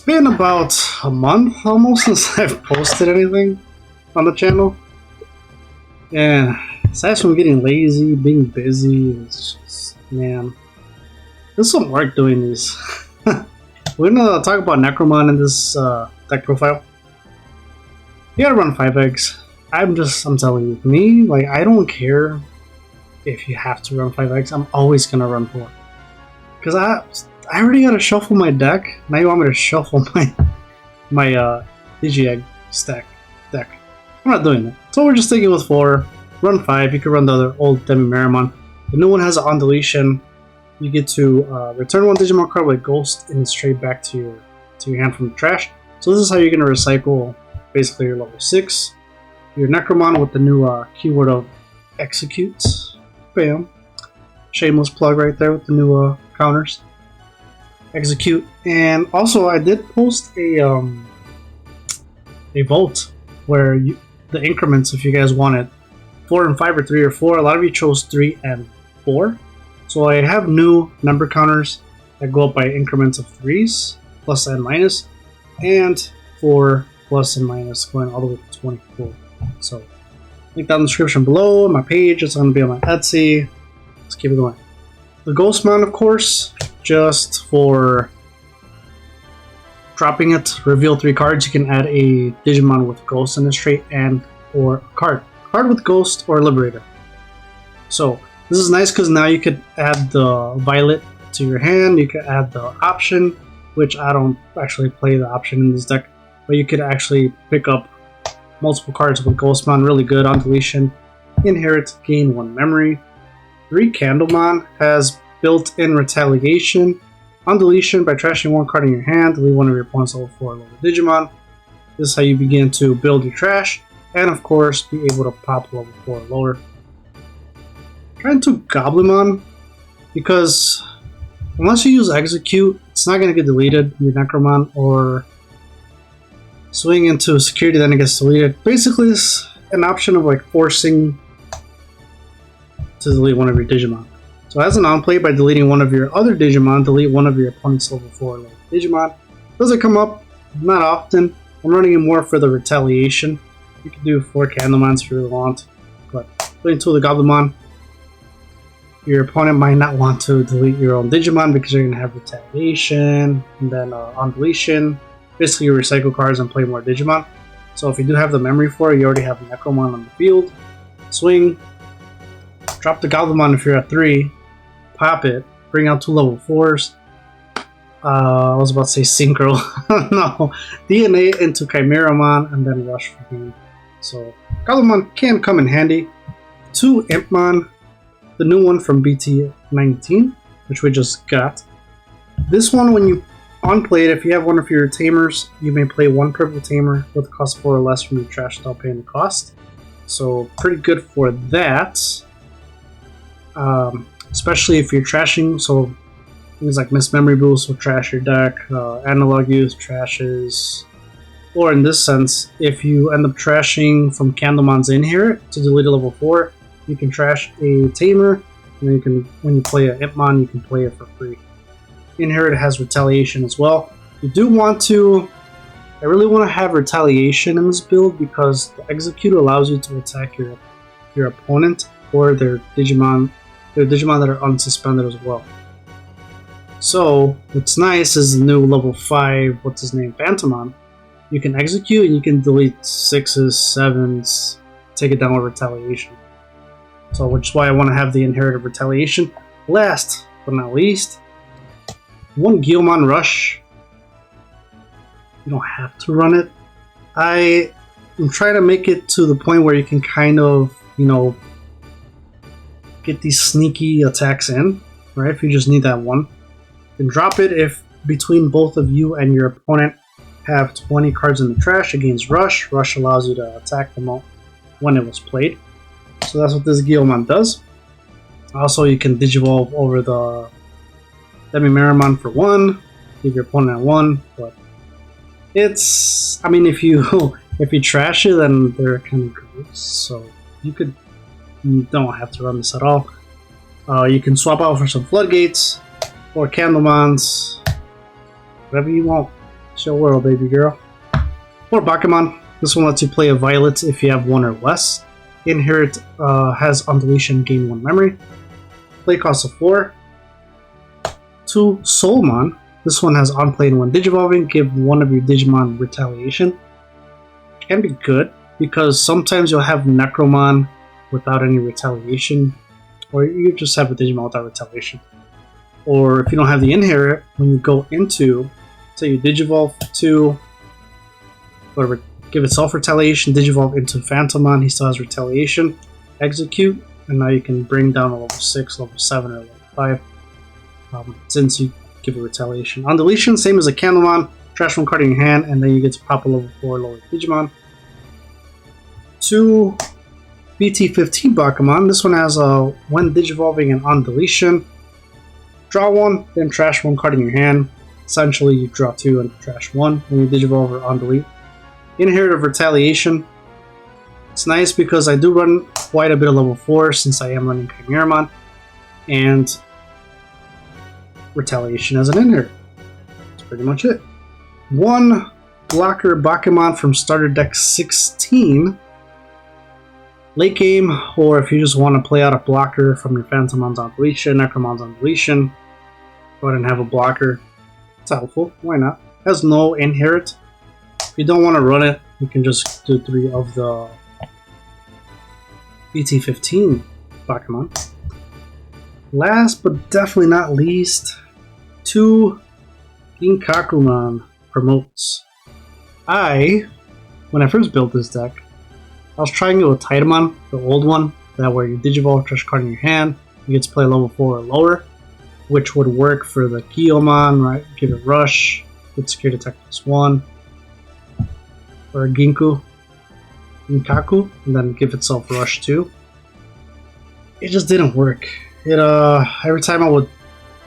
been about a month almost since I've posted anything on the channel. And aside from getting lazy, being busy, it's just, man, there's some work doing these. We're gonna talk about Necromon in this deck profile. You gotta run 5 eggs. I'm telling you, me, like, I don't care if you have to run 5 eggs. I'm always gonna run 4. Because I already gotta shuffle my deck. Now you want me to shuffle my Digi-Egg stack deck. I'm not doing that. So we're just sticking with 4. Run 5. You can run the other old Necromon. The new one has an on deletion. You get to return 1 Digimon card with Ghost and straight back to your hand from the trash. So this is how you're gonna recycle basically your level 6. Your Necromon with the new keyword of execute. Bam. Shameless plug right there with the new counters. Execute. And also I did post a vote where the increments, if you guys wanted 4 and 5 or 3 or 4. A lot of you chose 3 and 4. So I have new number counters that go up by increments of 3s, plus and minus, and 4 plus and minus, going all the way to 24. So link down in the description below, my page, it's going to be on my Etsy. Let's keep it going. The Ghostmon, of course, just for dropping it, reveal 3 cards. You can add a Digimon with Ghost in this trait and or a card with Ghost or Liberator. So this is nice because now you could add the Violet to your hand. You could add the option, which I don't actually play the option in this deck, but you could actually pick up multiple cards with Ghostmon. Really good on deletion. Inherit, gain 1 memory. 3 Candlemon has built-in retaliation. On deletion, by trashing 1 card in your hand, delete 1 of your opponent's level 4 or lower Digimon. This is how you begin to build your trash, and of course, be able to pop level 4 or lower. Trying to Goblimon, because unless you use execute, it's not going to get deleted. Your Necromon or swing into security, then it gets deleted. Basically, it's an option of like forcing to delete 1 of your Digimon. So as an on-play, by deleting 1 of your other Digimon, delete 1 of your opponent's level 4 or lower Digimon. Does it come up? Not often. I'm running it more for the retaliation. You can do 4 Candlemons if you really want, but going to the Goblimon, your opponent might not want to delete your own Digimon because you're going to have retaliation, and then on deletion, basically you recycle cards and play more Digimon. So if you do have the memory for it, you already have Necromon on the field. Swing, drop the Goblimon if you're at 3, pop it, bring out 2 level 4s. I was about to say Synchro. No, DNA into Chimeramon and then rush for him. So Goblimon can come in handy. 2 Impmon. The new one from BT19, which we just got. This one, when you on-play it, if you have 1 of your tamers, you may play 1 purple tamer with a cost 4 or less from your trash without paying the cost. So pretty good for that. Especially if you're trashing, so things like Miss Memory Boost will trash your deck, Analog Youth trashes, or in this sense, if you end up trashing from Candlemon's Inherit to delete a level 4, you can trash a Tamer, and then you can, when you play an Impmon, you can play it for free. Inherit has retaliation as well. You do want to, I really want to have retaliation in this build because the execute allows you to attack your opponent or their Digimon that are unsuspended as well. So what's nice is the new level 5, what's his name, Phantomon. You can execute and you can delete 6s, 7s, take it down with retaliation. So which is why I want to have the inherited retaliation. Last but not least, 1 Guilmon Rush. You don't have to run it. I am trying to make it to the point where you can kind of, you know, get these sneaky attacks in, right? If you just need that 1. Then drop it if between both of you and your opponent have 20 cards in the trash. It gains Rush. Rush allows you to attack them all when it was played. So that's what this Guilmon does. Also, you can Digivolve over the Necromon for 1, give your opponent at 1, but it's, I mean, if you trash it, then they're kind of gross, so you don't have to run this at all. You can swap out for some Floodgates or Candlemons, whatever you want. It's your world, baby girl. More Bakemon. This one lets you play a Violet if you have 1 or less. Inherit has on deletion, gain 1 memory. Play cost of 4. 2 Soulmon. This one has on play and when Digivolving, give 1 of your Digimon retaliation. Can be good because sometimes you'll have Necromon without any retaliation, or you just have a Digimon without retaliation. Or if you don't have the Inherit, when you go into, say you Digivolve to, whatever, give itself retaliation, Digivolve into Phantomon, he still has retaliation, execute, and now you can bring down a level 6, level 7, or level 5, since you give it retaliation. On deletion, same as a Candlemon, trash one card in your hand, and then you get to pop a level 4 lower Digimon. 2 BT15 Bakemon. This one has when Digivolving and on deletion, draw 1, then trash 1 card in your hand. Essentially, you draw 2 and trash 1 when you Digivolve or on delete. Inherit of Retaliation. It's nice because I do run quite a bit of level 4 since I am running Chimeramon, and Retaliation as an inherit. That's pretty much it. 1 blocker Bakemon from starter deck 16. Late game, or if you just want to play out a blocker from your Phantomons on deletion, Necromon's on deletion, go ahead and have a blocker. It's helpful, why not? Has no inherit. If you don't want to run it, you can just do 3 of the BT15 Bakemon. Last but definitely not least, 2 Ginkakumon promotes. When I first built this deck, I was trying it with Titamon, the old one, that where you Digivolve, trash card in your hand, you get to play level 4 or lower, which would work for the Guilmon, right? Give it Rush, get Security Attack +1, or a Ginkaku, and then give itself Rush 2. It just didn't work. It every time I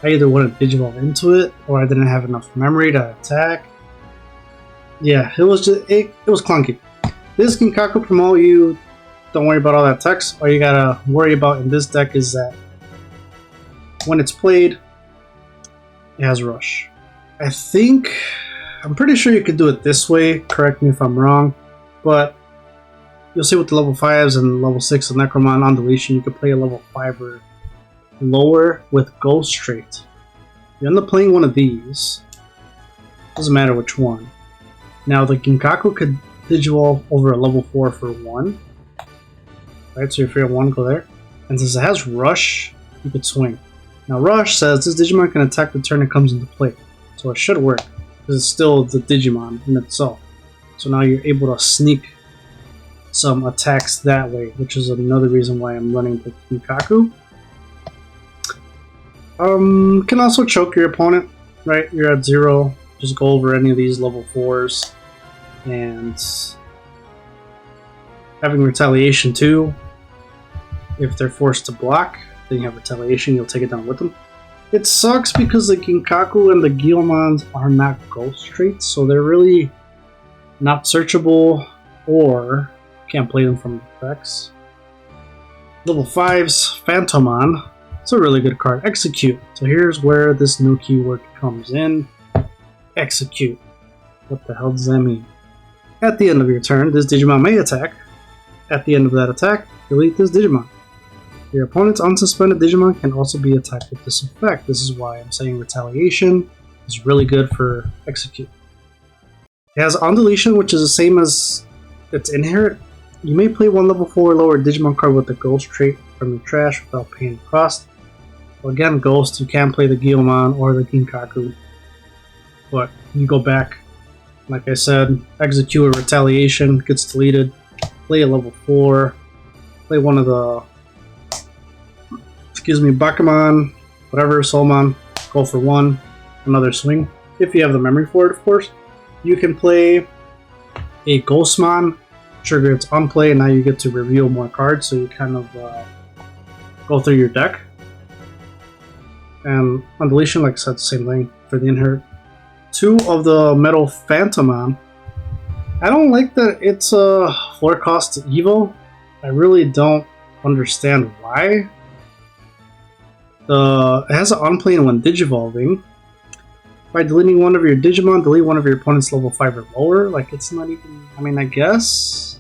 either wanted to Digivolve into it, or I didn't have enough memory to attack. Yeah, it was just it was clunky. This Ginkaku promote, you don't worry about all that text. All you gotta worry about in this deck is that when it's played, it has Rush. I'm pretty sure you could do it this way, correct me if I'm wrong, but you'll see with the level 5s and level 6 of Necromon on deletion, you can play a level 5 or lower with Ghost Trait. You end up playing one of these, doesn't matter which one. Now the Ginkaku could Digivolve over a level 4 for 1. Right, so if you're at 1, go there. And since it has Rush, you could swing. Now Rush says this Digimon can attack the turn it comes into play. So it should work, because it's still the Digimon in itself. So now you're able to sneak some attacks that way, which is another reason why I'm running the Ginkaku. Can also choke your opponent, right? You're at 0, just go over any of these level 4s. And having retaliation too, if they're forced to block, then you have retaliation, you'll take it down with them. It sucks because the Ginkaku and the Guilmons are not Ghost Traits, so they're really not searchable, or can't play them from effects. Level 5's Phantomon. It's a really good card. Execute. So here's where this new keyword comes in. Execute. What the hell does that mean? At the end of your turn, this Digimon may attack. At the end of that attack, delete this Digimon. Your opponent's unsuspended Digimon can also be attacked with this effect. This is why I'm saying Retaliation is really good for Execute. It has on deletion, which is the same as its inherit. You may play 1 level 4 or lower Digimon card with the Ghost Trait from your trash without paying the cost. Well, again, Ghost, you can play the Guilmon or the Ginkaku, but you go back. Like I said, Execute or Retaliation gets deleted. Play a level 4. Play one of the Bakemon, whatever, Soulmon. Go for 1. Another swing. If you have the memory for it, of course. You can play a Ghostmon. Trigger its on play, and now you get to reveal more cards, so you kind of go through your deck. And on deletion, like I said, same thing for the inherit. 2 of the Metal Phantomon. I don't like that it's a 4 cost Evo. I really don't understand why. It has an on-play when Digivolving. by deleting one of your Digimon, delete one of your opponent's level 5 or lower. Like, it's not even... I mean, I guess...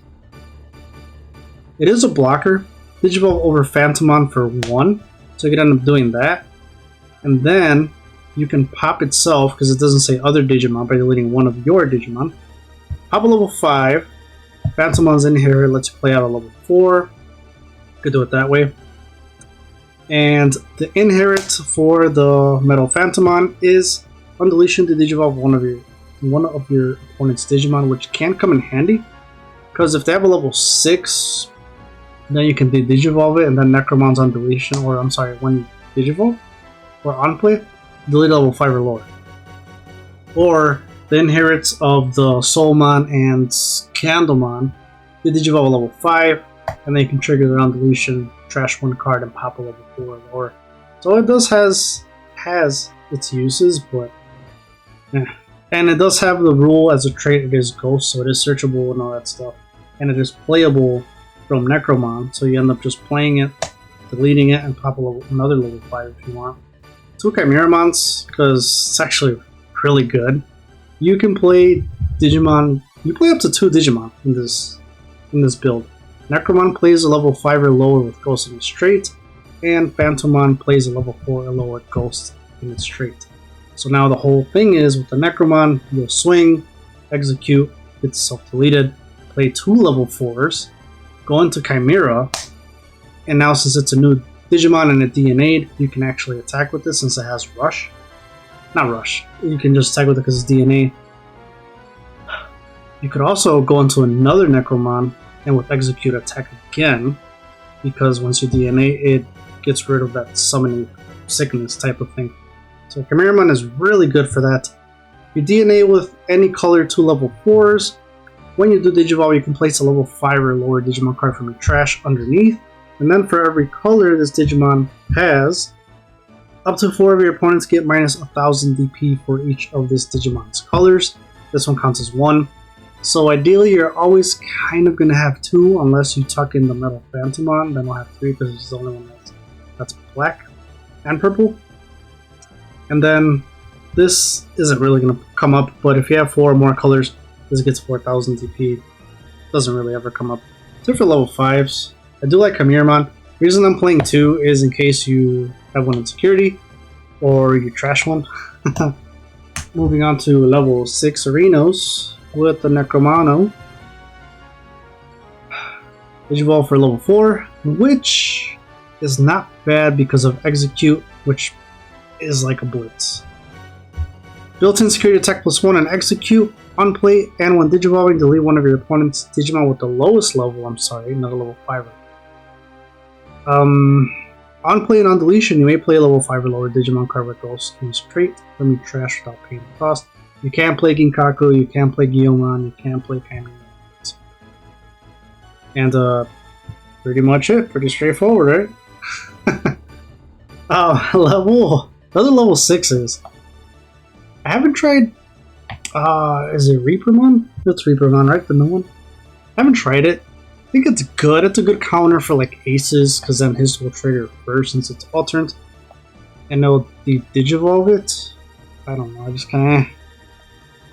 It is a blocker. Digivolve over Phantomon for 1. So you can end up doing that. And then you can pop itself, because it doesn't say other Digimon, by deleting one of your Digimon. Pop a level 5. Phantomon's in here. Lets you play out a level 4. Could do it that way. And the inherit for the Metal Phantomon is on deletion to digivolve one of your opponent's Digimon, which can come in handy. Because if they have a level 6, then you can digivolve it, and then Necromon's on deletion, or I'm sorry, when you digivolve or on play, delete level 5 or lower. Or the inherits of the Soulmon and Candlemon, they digivolve a level 5, and then you can trigger their on deletion, trash one card, and pop a level 4 or lower. So it does has its uses, but yeah. And it does have the rule as a trait, it is Ghost, so it is searchable and all that stuff. And it is playable from Necromon, so you end up just playing it, deleting it, and pop another level 5 if you want. 2 Chimeramons, because it's actually really good. You can play Digimon, you play up to 2 Digimon in this build. Necromon plays a level 5 or lower with Ghost in its trait, and Phantomon plays a level 4 or lower with Ghost in its trait. So now the whole thing is, with the Necromon, you'll swing, execute, get self-deleted, play 2 level 4s, go into Chimera, and now since it's a new Digimon and it DNA'd, you can actually attack with this since it has Rush. Not Rush, you can just attack with it because it's DNA. You could also go into another Necromon and with Execute attack again, because once you DNA, it gets rid of that summoning sickness type of thing. So Chimeramon is really good for that. You DNA with any color 2 level 4s. When you do Digivolve, you can place a level 5 or lower Digimon card from your trash underneath. And then for every color this Digimon has, up to 4 of your opponents get minus 1000 DP for each of this Digimon's colors. This one counts as 1. So ideally, you're always kind of going to have 2, unless you tuck in the Metal Phantomon. Then we'll have 3 because it's the only one that's black and purple. And then this isn't really going to come up, but if you have 4 or more colors, this gets 4000 DP. Doesn't really ever come up. Except for level 5s. I do like Chimeramon. The reason I'm playing 2 is in case you have one in security, or you trash one. Moving on to level 6 Arenos with the Necromano. Digivolve for level 4, which is not bad because of Execute, which is like a blitz. Built-in security attack +1 and Execute on play, and when digivolving, delete one of your opponent's Digimon with the lowest level. I'm sorry, not a level 5. On play and on deletion, you may play a level 5 or lower Digimon card with Ghost in its trait from your trash without paying the cost. You can play Ginkaku, you can play Gyomon, you can play Chimera. And pretty much it. Pretty straightforward, right? Other level 6s. I haven't tried. Is it Reapermon? It's Reapermon, right? The new one. I haven't tried it. I think it's good. It's a good counter for like aces, because then his will trigger first since it's alternate. And they'll digivolve it. I don't know. I just kind of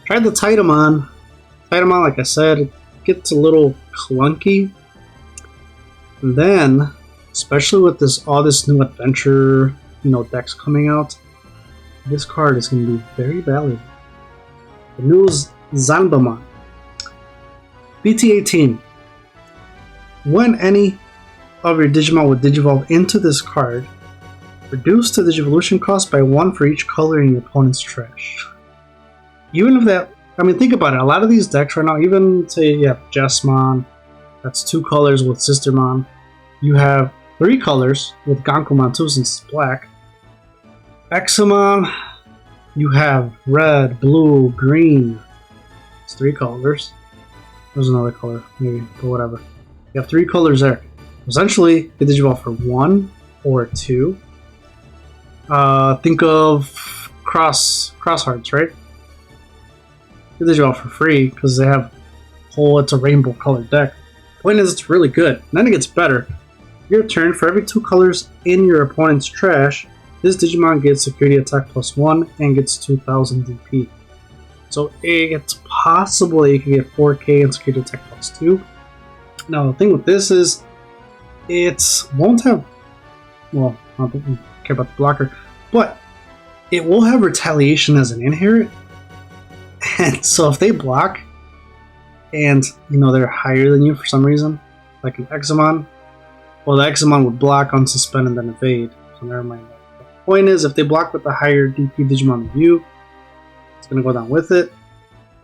tried the Titamon. Titamon, like I said, it gets a little clunky. And then, especially with all this new adventure, decks coming out, this card is going to be very valuable. The new Zanbamon. BT18. When any of your Digimon would digivolve into this card, reduce the digivolution cost by 1 for each color in your opponent's trash. Even if that, I mean, think about it. A lot of these decks right now, even say you have Jesmon, that's 2 colors with Sistermon. You have 3 colors with Gankumon too, since it's black. Examon, you have red, blue, green. It's 3 colors. There's another color, maybe, but whatever. You have 3 colors there. Essentially, you digivolve for 1 or 2. Think of cross hearts, right? You digivolve for free because they have it's a rainbow colored deck. Point is, it's really good. And then it gets better. Your turn, for every 2 colors in your opponent's trash, This Digimon gets security attack +1 and gets 2000 DP. So it's possible that you can get 4k and security attack +2. Now the thing with this is, it won't have, well, I don't think we care about the blocker, but it will have retaliation as an inherit. And so if they block, and they're higher than you for some reason, like an Examon, well, the Examon would block, unsuspend, and then evade. So never mind. The point is, if they block with the higher DP Digimon than you, it's going to go down with it.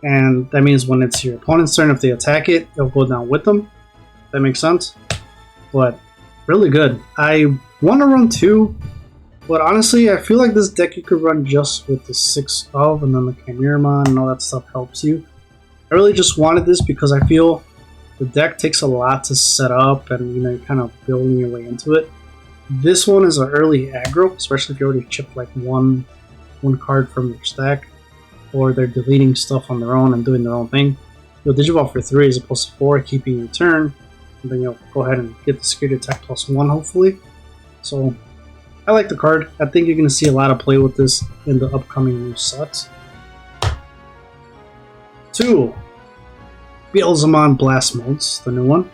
And that means when it's your opponent's turn, if they attack it, it'll go down with them. That makes sense. But really good. I want to run 2, but honestly, I feel like this deck you could run just with the 6 of, and then the Chimeramon and all that stuff helps you. I really just wanted this because I feel the deck takes a lot to set up, and you're kind of building your way into it. This one is an early aggro, especially if you already chipped like one card from your stack, or they're deleting stuff on their own and doing their own thing. You'll Digivolve for 3 as opposed to 4, keeping your turn, and then you'll go ahead and get the security attack +1 hopefully. So I like the card. I think you're going to see a lot of play with this in the upcoming new sets. 2. Beelzemon Blast Modes, the new one.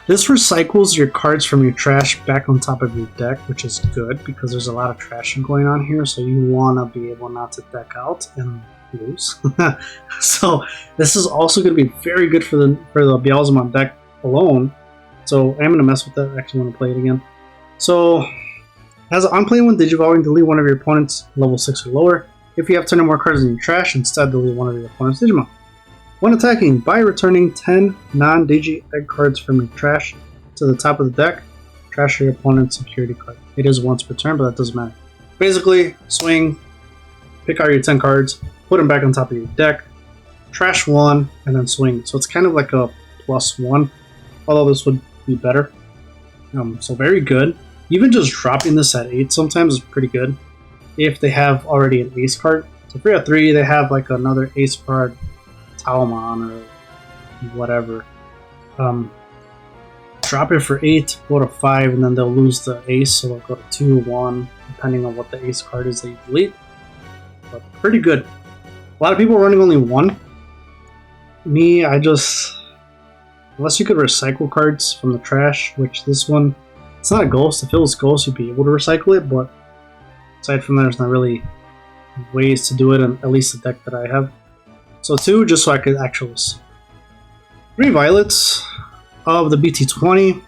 This recycles your cards from your trash back on top of your deck, which is good because there's a lot of trashing going on here, so you want to be able not to deck out and lose. So this is also going to be very good for the Beelzemon deck alone. So I'm going to mess with that. I actually want to play it again. So as on play when Digivolving, delete one of your opponent's level 6 or lower. If you have 10 or more cards in your trash, instead delete one of your opponent's Digimon. When attacking, by returning 10 non-Digi egg cards from your trash to the top of the deck, trash your opponent's security card. It is once per turn, but that doesn't matter. Basically, swing, pick out your 10 cards, put them back on top of your deck, trash 1, and then swing. So it's kind of like a +1, although this would be better. So very good. Even just dropping this at 8 sometimes is pretty good if they have already an ace card. So if you're at 3, they have like another ace card, Talmon or whatever. Drop it for 8, go to 5, and then they'll lose the ace, so they'll go to 2 or 1, depending on what the ace card is that you delete. But pretty good. A lot of people are running only 1. Me, unless you could recycle cards from the trash, which this one, it's not a ghost. If it was ghost, you'd be able to recycle it, but aside from that, there's not really ways to do it, in at least the deck that I have. So 2, just so I could actually see. 3 violets of the BT20.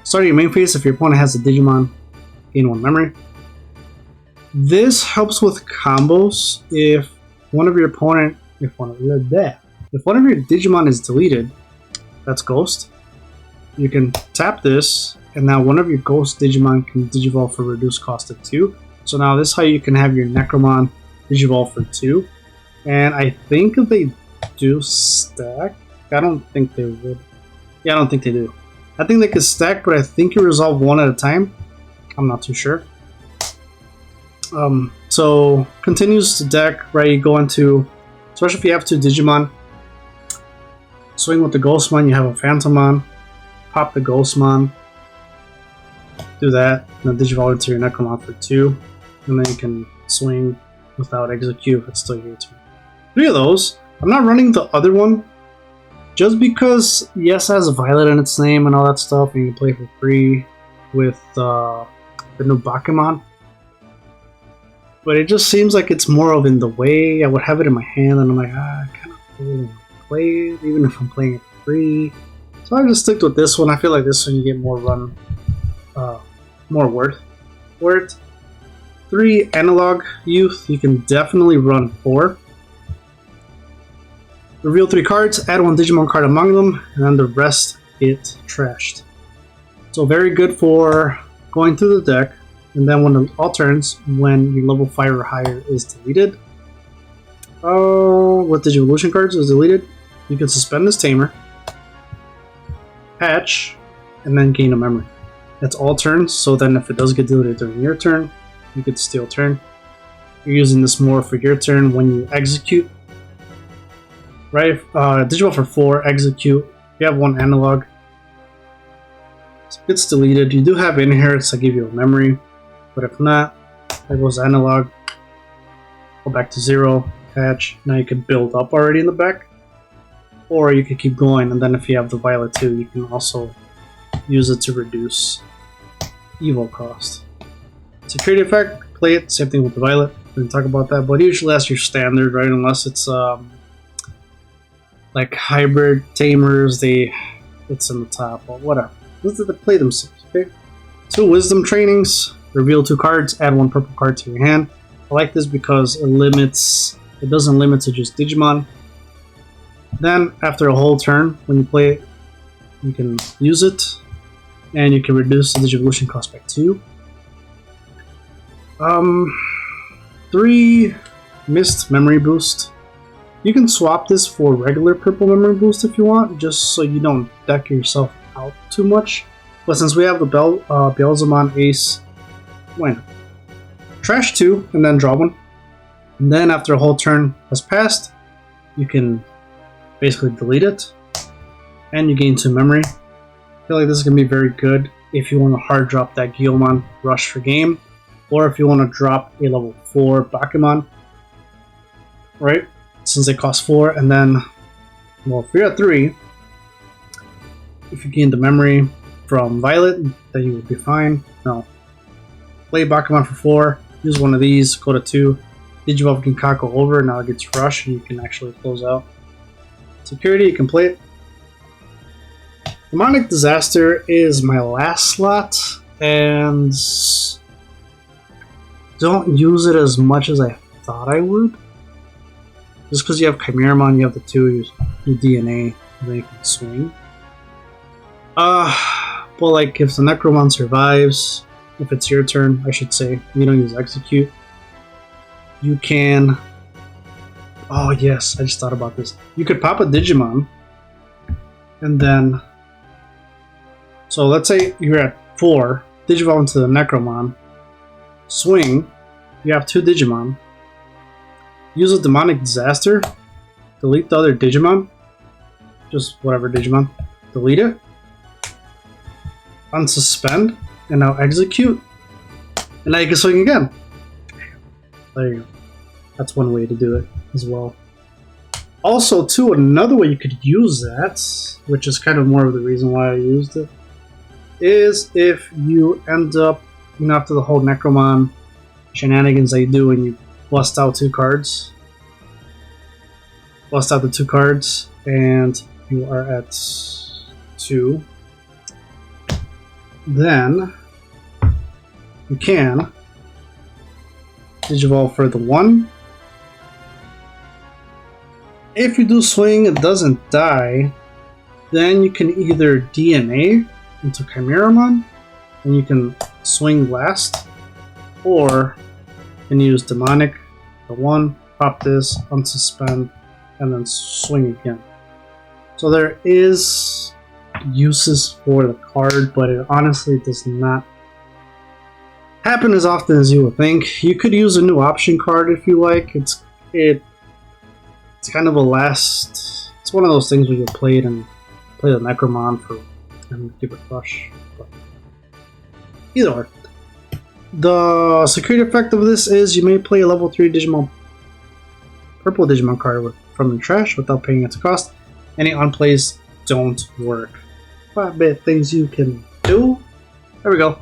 Start your main phase if your opponent has a Digimon, gain 1 memory. This helps with combos if one of your Digimon is deleted, that's Ghost. You can tap this, and now one of your Ghost Digimon can Digivolve for reduced cost of 2. So now this is how you can have your Necromon Digivolve for 2. And I think if they do stack, I don't think they would. Yeah, I don't think they do. I think they could stack, but I think you resolve 1 at a time. I'm not too sure. So continues to deck, right? You go into, especially if you have 2 Digimon, swing with the Ghostmon, you have a Phantomon, pop the Ghostmon, do that, and then Digivolve into your Necromon for 2, and then you can swing without execute if it's still your turn. 3 of those. I'm not running the other one just because, yes, it has a Violet in its name and all that stuff, and you can play for free with the new Bakemon. But it just seems like it's more of in the way. I would have it in my hand, and I'm like, I kind of really want to play it, even if I'm playing it for free. So I just stick with this one. I feel like this one you get more run, more worth for it. 3 Analog Youth. You can definitely run 4. Reveal 3 cards, add 1 Digimon card among them, and then the rest get trashed. So very good for going through the deck, and then when all turns, when your level 5 or higher is deleted, what Digivolution cards is deleted, you can suspend this Tamer, patch, and then gain a memory. That's all turns, so then if it does get deleted during your turn, you could steal turn. You're using this more for your turn when you execute. Right, Digivolve for 4, execute. You have 1 analog. It's deleted. You do have inherits that give you a memory. But if not, there goes analog. Go back to 0, patch. Now you can build up already in the back. Or you can keep going, and then if you have the violet too, you can also use it to reduce evo cost. Security effect, play it, same thing with the violet. We didn't talk about that, but usually that's your standard, right? Unless it's like hybrid tamers, it's in the top, or whatever. Let's let them play themselves, okay? 2 wisdom trainings, reveal 2 cards, add 1 purple card to your hand. I like this because it doesn't limit to just Digimon. Then, after a whole turn, when you play it, you can use it, and you can reduce the Digivolution cost by 2. 3 Mist Memory Boost. You can swap this for regular purple memory boost if you want, just so you don't deck yourself out too much. But since we have the Beelzemon Ace, why not? Trash 2 and then draw 1. And then after a whole turn has passed, you can basically delete it, and you gain 2 memory. I feel like this is going to be very good if you want to hard drop that Guilmon rush for game, or if you want to drop a level 4 Bakemon, right? Since they cost 4, and then, well, if you're at 3, if you gain the memory from Violet, then you will be fine. No. Play Bakemon for 4, use one of these, go to 2, Digivolve Ginkako over, now it gets Rush, and you can actually close out. Security, you can play it. Demonic Disaster is my last slot, and don't use it as much as I thought I would. Just because you have Chimeramon, you have the 2, you DNA, and then you can swing. But like if the Necromon survives, if it's your turn, I should say, you don't use Execute, you can... Oh yes, I just thought about this. You could pop a Digimon, and then... So let's say you're at 4, Digivolve into the Necromon, swing, you have 2 Digimon, use a Demonic Disaster, delete the other Digimon, just whatever Digimon, delete it, unsuspend, and now execute, and now you can swing again. There you go. That's one way to do it as well. Also, too, another way you could use that, which is kind of more of the reason why I used it, is if you end up, you know, after the whole Necromon shenanigans that you do and you bust out 2 cards, bust out the 2 cards, and you are at 2, then you can Digivolve for the 1. If you do swing, it doesn't die, then you can either DNA into Chimeramon, and you can swing last, or you can use Demonic, the 1, pop this, unsuspend, and then swing again. So there is uses for the card, but it honestly does not happen as often as you would think. You could use a new option card if you like. It's kind of a last... It's one of those things where you play it and play the Necromon for and give it rush. But either way. The security effect of this is you may play a level 3 Digimon, purple Digimon card from the trash without paying its cost. Any unplays don't work. 5-bit things you can do. There we go.